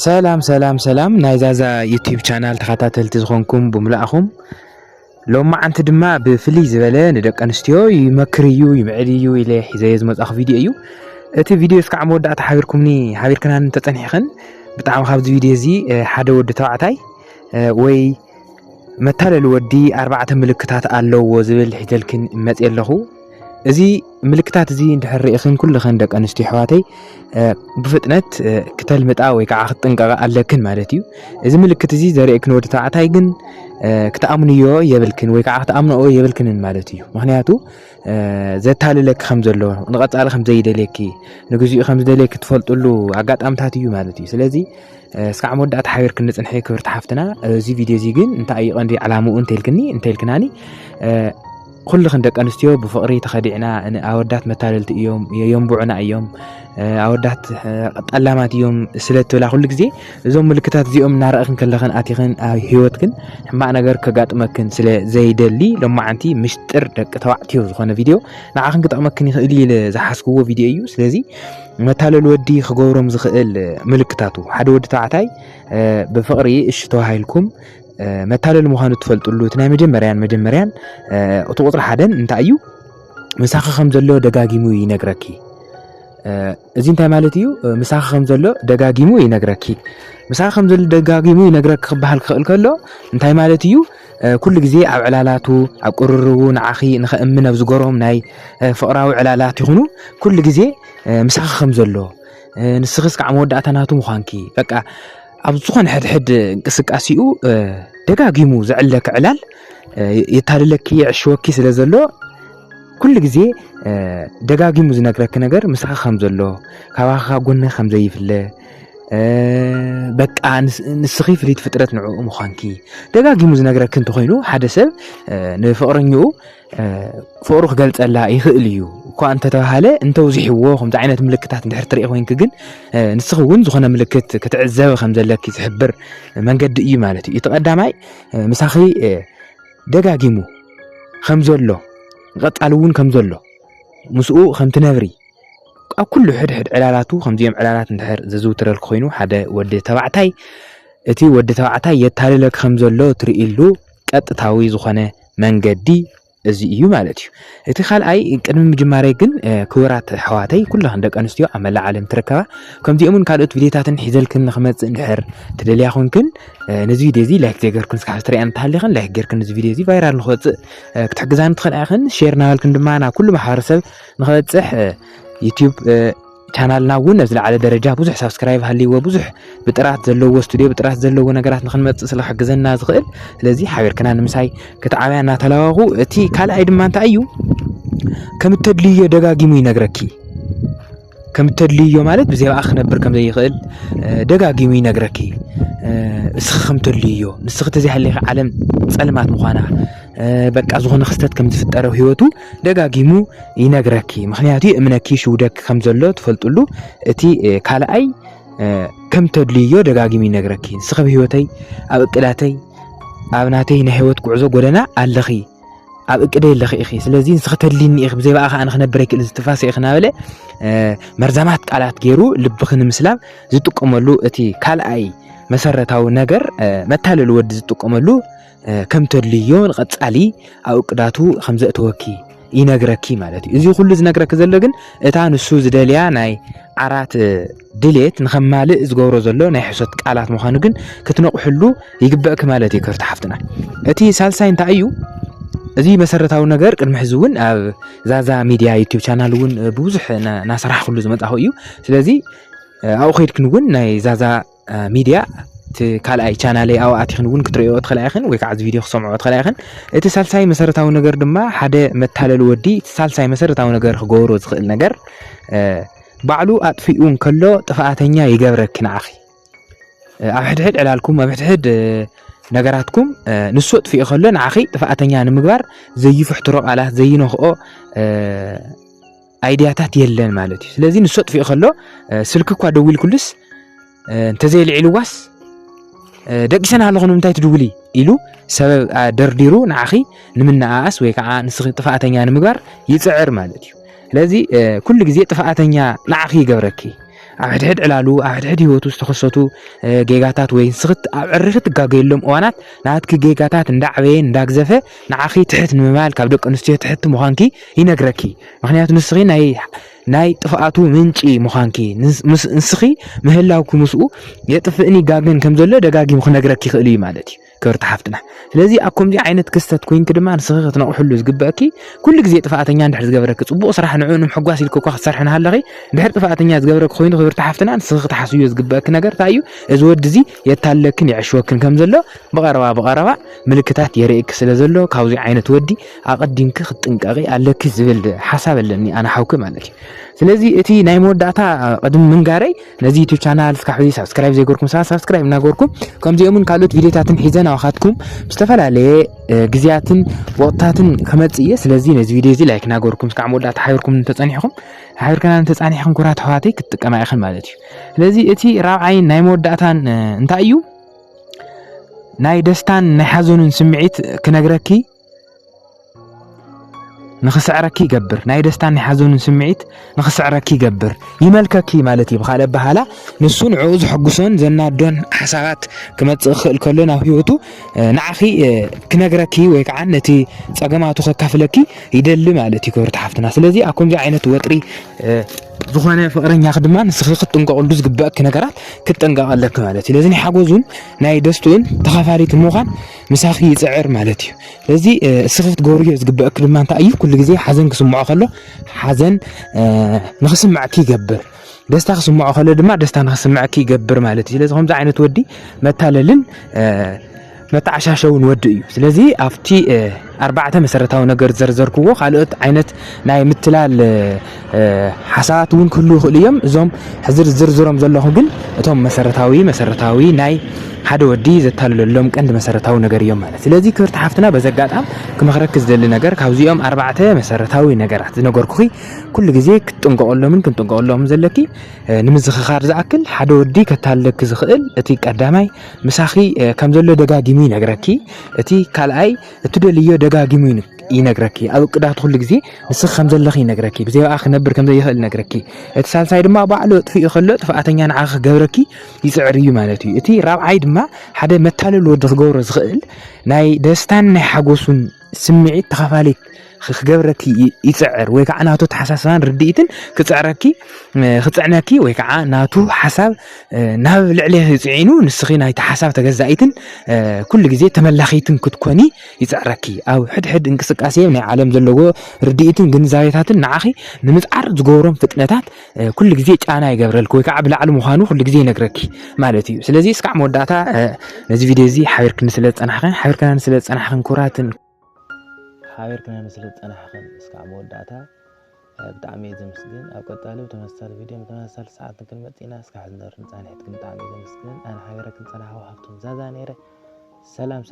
ሰላም ናይዛዛ ዩቲዩብ ቻናል ተኸታተልቲ ዝኾንኩም ብምልኣኹም ሎማ ዓንቲ ድማ ብፍልይ ዝበለ ንደቂ ኣንስትዮ ይመክር እዩ ይምዕል እዩ ኢለ ሒዘየ ዝመጻኹ ቪድዮ እዩ። እቲ ቪድዮ እስካዕ መወዳእታ ሓቢርክናን ተጸኒሕኽን ብጣዕሚ ካብዚ ቪድዮ እዚ ሓደ ወዲ ተባዕታይ ወይ መታለሊ ወዲ 4 ምልክታት ኣለዎ ዝብል ሒዘልክን መጽ ኣለኹ። እዚ ምልክታት እዚ እንድሕር ርኢኽን ኩልኽን ደቂ ኣንስትዮ ኣሕዋተይ ብፍጥነት ክተልምጣ ወይ ከዓ ክትጥንቀቓ ኣለክን ማለት እዩ። እዚ ምልክት እዚ ዘርእየክን ወዲ ተባዕታይ ግን ክትኣምንዮ የብልክን ወይ ከዓ ክትኣምንኦ የብልክንን ማለት እዩ። ምክንያቱ ዘታልለክ ከም ዘሎ ንቐጻሊ ከም ዘይደልየኪ ንግዚኡ ከም ዝደልየክ ትፈልጡሉ ኣጋጣሚታት እዩ ማለት እዩ። ስለዚ እስካዕ መወዳእታ ሓቢርክን ንጽንሒ ክብርቲ ሓፍትና እዚ ቪድዮ እዚ ግን እንታይ እዩ ቀንዲ ዕላምኡ እንተይልክናኒ ኩልኽን ደቂ ኣንስትዮ ብፍቕሪ ተኸዲዕና ኣወዳት መታለልቲ እዮም የንብዑና እዮም ኣወዳት ጠላማት እዮም ስለትብላ ኩሉ ግዜ እዞም ምልክታት እዚኦም እናረእኽን ከለኽን ኣቲኽን ኣብ ሂወትክን ሕማቕ ነገር ከጋጥመክን ስለ ዘይደሊ ሎማዓንቲ ምስጢር ደቂ ተባዕትዮ ዝኾነ ቪድዮ ንዓኽን ክጠቕመክን ይኽእል ኢለ ዝሓስክዎ ቪድዮ እዩ። ስለዚ መታለሊ ወዲ ክገብሮም ዝኽእል ምልክታቱ ሓደ ወዲ ተባዕታይ ብፍቕሪ እሺ ተባሂልኩም መታለሊ ምዃኑ ትፈልጡሉ እቲ ናይ መጀመርያን እቲ ቁፅሪ ሓደን እንታይ እዩ ምሳኺ ከም ዘሎ ደጋጊሙ ይነግረኪ። እዚ እንታይ ማለት እዩ? ምሳኺ ከም ዘሎ ደጋጊሙ ይነግረኪ። ምሳኺ ከም ዘሎ ደጋጊሙ ይነግረኪ ክበሃል ክኽእል ከሎ እንታይ ማለት እዩ? ኩሉ ግዜ ኣብ ዕላላቱ ኣብ ቅርርቡ ንዓኺ ንኸእምን ኣብ ዝገሮም ናይ ፍቕራዊ ዕላላት ይኹኑ ኩሉ ግዜ ምሳኺ ከም ዘሎ ንስኺ እስካዕ መወዳእታ ናቱ ምዃንኪ በቃ ኣብ ዝኾነ ሕድሕድ እንቅስቃሴኡ ደጋጊሙ ዝዕለክ ዕላል የታልለኪ የዕሽወኪ ስለ ዘሎ ኩሉ ግዜ ደጋጊሙ ዝነግረክ ነገር ምስኻ ከም ዘሎ ካባኻ ጎንህ ከም ዘይፍለ በቃ ንስኺ ፍሊት ፍጥረት ንዕኡ ምዃንኪ ደጋጊሙ ዝነግረክ እንተኾይኑ ሓደ ሰብ ንፍቕረኛኡ ፍቕሩ ክገልጸላ ይኽእል እዩ እኳ እንተተባሃለ እንተውዚሕዎ ከምዚ ዓይነት ምልክታት እንድሕር ትርኢ ኮይንክ ግን ንስኺ እውን ዝኾነ ምልክት ክትዕዘብ ከም ዘለኪ ዝሕብር መንገዲ እዩ ማለት እዩ። እቲ ቀዳማይ ምሳኺ ደጋጊሙ ከም ዘሎ ቀጻሊ እውን ከም ዘሎ ምስኡ ከም ትነብሪ ኣብ ኩሉ ሕድሕድ ዕላላቱ ከምዚኦም ዕላላት እንድሕር ዘዝውትረልክ ኮይኑ ሓደ ወዲ ተባዕታይ እቲ ወዲ ተባዕታይ የታልለክ ከም ዘሎ ትርእሉ ቀጥታዊ ዝኾነ መንገዲ እዚ እዩ ማለት እዩ። እቲ ካልኣይ ቅድሚ ምጅማረይ ግን ክቡራት ኣሕዋተይ ኩልኽን ደቂ ኣንስትዮ ኣብ መላእ ዓለም ትርከባ ከምዚኦምን ካልኦት ቪድዮታትን ሒዘልክን ንኽመጽእ እንድሕር ትደልያ ኮይንክን ነዚ ቪድዮ እዚ ላይክ ዘይገርክን እስካብ ትሪእያ እንተሃሊኽን ላይክ ጌርክን ነዚ ቪድዮ እዚ ቫይራል ንኽወፅእ ክትሕግዛኒ ትኽእል ኢኽን ሼር እናበልክን ድማ ናብ ኩሉ ማሕበረሰብ ንኽበፅሕ ዩቲዩብ ቻናልና እውን ኣብ ዝለዓለ ደረጃ ብዙሕ ሳብስክራይብ ሃልይዎ ብዙሕ ብጥራት ዘለዎ ስቱድዮ ብጥራት ዘለዎ ነገራት ንኽንመጽእ ስለሕግዘና ዝኽእል ስለዚ ሓቢርክና ንምሳይ ክትዓብያ እናተለዋኹ እቲ ካልኣይ ድማ እንታይ እዩ ከም እተድልዮ ደጋጊሙ ይነግረኪ። ከም እተድልዮ ማለት ብዘይባኣ ክነብር ከም ዘይኽእል ደጋጊሙ ይነግረኪ። እስኺ ከም እተድልዮ ንስኺ ተዘይሃለይኻ ዓለም ጸልማት ምዃና በቃ ዝኾነ ክስተት ከም ዝፍጠረው ሂወቱ ደጋጊሙ ይነግረኪ። ምክንያቱ እምነኪ ሽውደክ ከም ዘሎ ትፈልጡሉ እቲ ካልኣይ ከም ተድልዮ ደጋጊሙ ይነግረኪ። ንስኺ ብሂወተይ ኣብ እቅዳተይ ኣብ ናተይ ናይ ሂወት ጉዕዞ ጎደና ኣለኺ ኣብ እቅደይ ኣለኺ ኢኺ ስለዚ ንስኺ ተድልኒ ኢኺ ብዘይባኣ ከዓ ንኽነብር ኣይክእል ዝትፋስ ኢኺ ናበለ መርዛማት ቃላት ገይሩ ልብኺ ንምስላብ ዝጥቀመሉ እቲ ካልኣይ መሰረታዊ ነገር መታለሊ ወዲ ዝጥቀመሉ ከም ተድልዮ ንቐጻሊ ኣብ እቅዳቱ ከም ዘእተወኪ ይነግረኪ ማለት እዩ። እዚ ኩሉ ዝነግረኪ ዘሎ ግን እታ ንሱ ዝደልያ ናይ ዓራት ድሌት ንኸማልእ ዝገብሮ ዘሎ ናይ ሕሶት ቃላት ምዃኑ ግን ክትነቑሕሉ ይግበአክ ማለት እዩ ክብርቲ ሓፍትና። እቲ ሳልሳይ እንታይ እዩ? እዚ መሰረታዊ ነገር ቅድሚ ሕዚ እውን ኣብ ዛዛ ሚድያ ዩቲዩብ ቻናል እውን ብብዙሕ ናስራሕ ኩሉ ዝመጻኹ እዩ። ስለዚ ኣብኡ ኸይድክን እውን ናይ ዛዛ ሚድያ እቲ ካልኣይ ቻናለይ ኣብኡ ኣቲኽን እውን ክትሪእዮ ትኽእል ኢኽን ወይ ከዓ እዚ ቪድዮ ክሰምዖ ትኽእል ኢኽን። እቲ ሳልሳይ መሰረታዊ ነገር ድማ ሓደ መታለሊ ወዲ እቲ ሳልሳይ መሰረታዊ ነገር ክገብሮ ዝኽእል ነገር ባዕሉ ኣጥፊኡ እንከሎ ጥፍኣተኛ ይገብረኪ ንዓኺ ኣብ ሕድሕድ ዕላልኩም ኣብ ሕድሕድ ነገራትኩም ንሱ ኣጥፊኡ ከሎ ንዓኺ ጥፍኣተኛ ንምግባር ዘይፍሕትሮ ቃላት ዘይነኽኦ ኣይድያታት የለን ማለት እዩ። ስለዚ ንሱ ኣጥፊኡ ከሎ ስልኪ እኳ ደዊል ኩልስ እንተዘይልዒልዋስ ደቂሰና ኣለኹን እንታይ ትድውሊ ኢሉ ሰበብ ደርዲሩ ንዓኺ ንምንኣኣስ ወይ ከዓ ንስኺ ጥፍኣተኛ ንምግባር ይፅዕር ማለት እዩ። ስለዚ ኩሉ ግዜ ጥፍኣተኛ ንዓኺ ይገብረኪ أبعد علالو أبعد هيوتو استخصتو جيجاتات وين سخت عرفت جاجيلهم وانات ناتك جيجاتات ندعوين داكزفة نعخي تحت نمال كابدك أنستي تحت مخانكي ينقركي مخنيات نسخي ناي طفقاتو منشي مخانكي نسخي مهلاوكو مسؤو يطفئني جاجن كم زله دجاجي مخنقركي خلي مالتي كرت حفتنا ስለዚህ አኩም ዚ ዓይነት ክስተት ኮይን ክድማ ንስኺ ክትነቕሕሉ ዝግበአኪ ኩሉ ግዜ ጥፋኣተኛ እንድሕር ዝገበረክ ጽቡቕ ስራሕ ንዕኡን ምሕጓስ ኢልካ እኳ ክትሰርሕና ሃለኺ እንድሕር ጥፋኣተኛ ዝገበረክ ኮይኑ ክብርቲ ሓፍትና ንስኺ ክትሓስብዮ ዝግበአክ ነገር እንታይ እዩ እዚ ወዲ እዚ የታለክን ይዕሽወክን ከም ዘሎ ብቐረባ ምልክታት የርእየክ ስለ ዘሎ ካብዚ ዓይነት ወዲ ኣቐዲምክ ክትጥንቀቂ ኣለኪ ዝብል ሓሳብ ኣለኒ ኣነ ሓውክ ማለት እዩ ስለዚህ እቲ ናይ መወዳእታ ቅድም ምንጋረይ ነዚ ዩቲዩብ ቻናል እስካሕዚ ሰብስክራይብ ዘይገርኩም ሰብስክራይብ እናገርኩም ከምዚኦምን ካልኦት ቪድዮታትን ሒዘን ኣዋኻትኩም ብዝተፈላለየ ግዝያትን ወቅታትን ከመጽየ ስለዚህ ነዚ ቪድዮ እዚ ላይክ እናገርኩም እስካዕ መወዳእታ ሓቢርኩም ተጸኒሕኩም ሓቢርካና ተጸኒሕኩም ኩራት ኣሕዋተይ ክትጥቀማ ኢኹም ማለት እዩ ስለዚህ እቲ ራብዓይ ናይ መወዳእታን እንታይ እዩ ናይ ደስታን ናይ ሓዘኑን ስምዒት ክነግረኪ نخسعركي يقبر نايدستان يحزون سمعيت نخسعركي يقبر يملككي مالتي بخال بحالا نسون عوز حقسون زنا دون حسابات كما تخل كلنا هيوتو نعخي كنغركي ويكعن نتي صقماتو خكافلكي يدل مالتي كورت حفتنا ስለዚህ አኩም ዚ አይነት ወጥሪ ዝኾነ ፍቅረኛ ክድማ ንስኺ ክትጥንቀቀሉ ዝግበአክ ነገራት ክትጥንቀቅ ኣለክ ማለት እዩ ስለዚህ ሓጎዙን ናይ ደስቱን ተኻፋሊት ምዃን ምሳኺ ይፅዕር ማለት እዩ ስለዚህ እስኺ ክትገብርዮ ዝግበአክ ድማ እንታይ እዩ ኩሉ ግዜ ሓዘን ክስምዖ ከሎ ሓዘን ንኽስምዓኪ ይገብር ደስታ ክስምዖ ከሎ ድማ ደስታ ንኽስምዓኪ ይገብር ማለት እዩ ስለዚህ ከምዚ ዓይነት ወዲ መታለልን መታዓሻሸውን ወዲ እዩ ስለዚህ ኣብቲ أربعة مسرتاو نجار زرزركوا خالقت عينت ناي متلال حساتون كله خليهم زوم حزر زرزرهم زلهم جن توم مسرتاوي ناي حدا ودي زتالو لهم كند مسرتاو نجار يوم مالت لذي كرت حفتنا بزقات كما خركز دل نجار كوزيهم أربعة مسرتاوي نجارات نجار كخي كل جزيك تنقول لهم ممكن تنقول لهم زلكي نمزخ خارج أكل حدا ودي كتالك زخيل أتيك قدامي مساخي كم زلو دقاقي مين نجاركي أتي كالاي تدليو دقاقي ينقركي أو كده تدخل لجزي نسخ خمسة لخي ينقركي بزي آخر نبر كم زي يخل نقركي اتصال سايد ما بعلو في خلوت فأتني أنا عاخ جوركي يسعريو مالتي إتي راب عيد ما حدا متحل الود غور زغل ناي دستان حجوسون سمعت تخافالك خجوركي يسعر ويكع ناتو تحسسان رديتن كتسعركي ختصعناكي ويكع ناتو حساب ناب عليه يصعينو نسخي ناي تحساب تجزايتن كل جزء تملخيتن كتكوني يسعركي أو حد انقسقاسي من عالم زلوه رديتن جنزايتاتن نعخي نمتعر زغورم فتنتات كل جزء أنا يجبرلك ويكع بالعلم وخانو كل جزء نقركي مالتي سلازي اسكع موداتا نزي فيديو زي حايرك نسلت أنا حقن كراتن حايركنا نسلت أنا حقن اسكع موداتا بتعمي زمسكن أو قتالو تمثال فيديو متمثل ساعات كلمة ناس كحزنر نتاني حتكن بتعمي زمسكن أنا حايرك نصلح وحفتم زادا نيره سلام